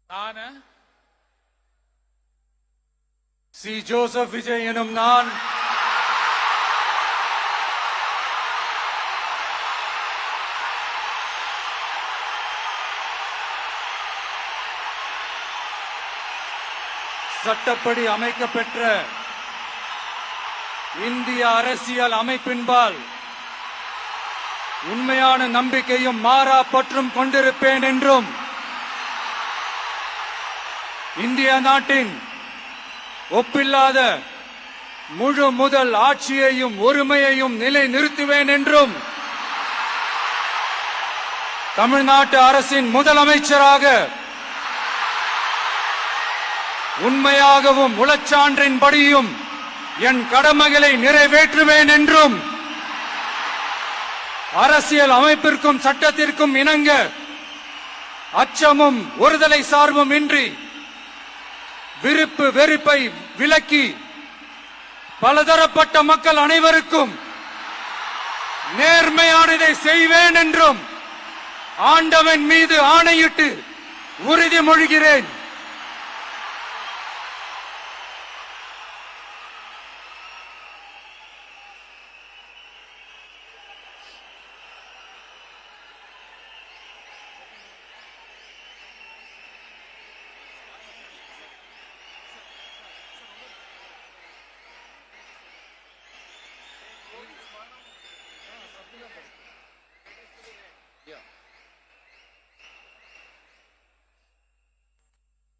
நான் C. Joseph Vijay எனும் நான் சட்டப்படி அமைக்கப்பெற்ற இந்திய அரசியல் அமைப்பின்பால் உண்மையான நம்பிக்கையும் மாறா பற்றும் கொண்டிருப்பேன் என்றும் இந்திய நாட்டின் ஒப்பில்லாத முழு முதல் ஆட்சியையும் ஒருமையையும் நிலை நிறுத்துவேன் என்றும் தமிழ்நாட்டு அரசின் முதலமைச்சராக உண்மையாகவும் உளச்சான்றின்படியும் என் கடமைகளை நிறைவேற்றுவேன் என்றும் அரசியல் அமைப்பிற்கும் சட்டத்திற்கும் இணங்க அச்சமும் ஒருதலை சார்பும் இன்றி விருப்பு வெறுப்பை விலக்கி பலதரப்பட்ட மக்கள் அனைவருக்கும் நேர்மையானதை செய்வேன் என்றும் ஆண்டவன் மீது ஆணையிட்டு உறுதிமொழிகிறேன்.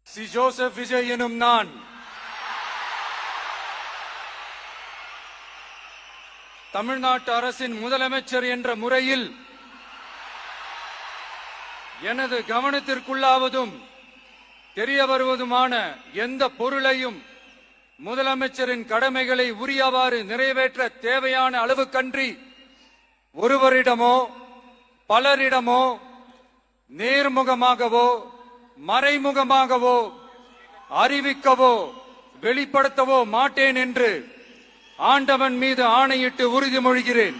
சி. ஜோசப் விஜய் எனும் நான் தமிழ்நாட்டு அரசின் முதலமைச்சர் என்ற முறையில் எனது கவனத்திற்குள்ளாவதும் தெரிய வருவதுமான எந்த பொருளையும் முதலமைச்சரின் கடமைகளை உரியவாறு நிறைவேற்ற தேவையான அளவுக்கன்றி ஒருவரிடமோ பலரிடமோ நேர்முகமாகவோ மறைமுகமாகவோ அறிவிக்கவோ வெளிப்படுத்தவோ மாட்டேன் என்று ஆண்டவன் மீது ஆணையிட்டு உறுதிமொழிகிறேன்.